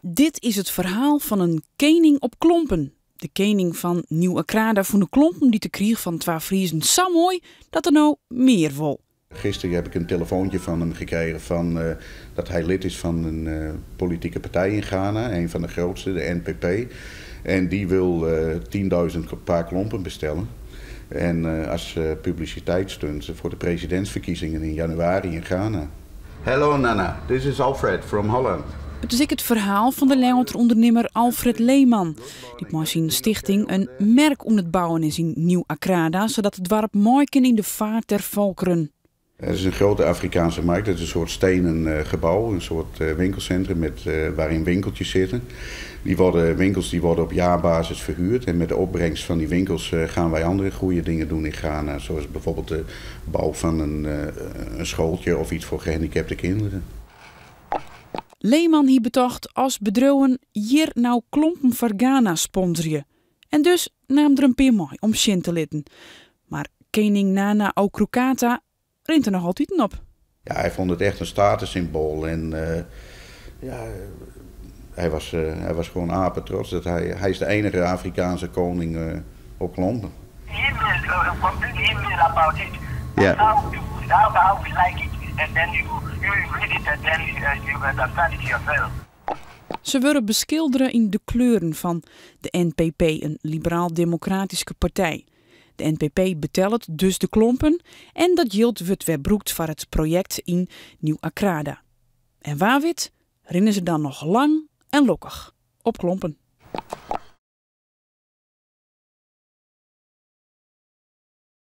Dit is het verhaal van een kening op klompen. De kening van Nieuw-Akrada van de klompen die te krieg van twee Friezen zo mooi dat er nou meer wil. Gisteren heb ik een telefoontje van hem gekregen dat hij lid is van een politieke partij in Ghana, een van de grootste, de NPP. En die wil 10.000 paar klompen bestellen. En als publiciteitsstunt voor de presidentsverkiezingen in januari in Ghana. Hello Nana, this is Alfred from Holland. Het is het verhaal van de Leeuwarder-ondernemer Alfred Leeman. Die met zijn stichting een merk om het bouwen is in Nieuw-Akrada, zodat het dorp mooi kan in de vaart der volkeren. Het is een grote Afrikaanse markt. Het is een soort stenen gebouw, een soort winkelcentrum waarin winkeltjes zitten. Winkels worden op jaarbasis verhuurd. En met de opbrengst van die winkels gaan wij andere goede dingen doen in Ghana. Zoals bijvoorbeeld de bouw van een schooltje of iets voor gehandicapte kinderen. Leeman hier betocht als bedrouwen hier nou klompen voor Ghana sponsoren. En dus nam er een paar mooi om zin te litten. Maar koning Nana Okrukata rint er nog altijd op. Ja, hij vond het echt een statussymbool. En hij was gewoon apetrots dat hij is de enige Afrikaanse koning op klompen. About it. Yeah. How we like it. And then you read it and then you understand it yourself. Ze worden beschilderen in de kleuren van de NPP, een liberaal-democratische partij. De NPP betelt dus de klompen en dat geld wordt weer gebruikt voor het project in Nieuw-Akrada. En waar rennen ze dan nog lang en lokkig op klompen.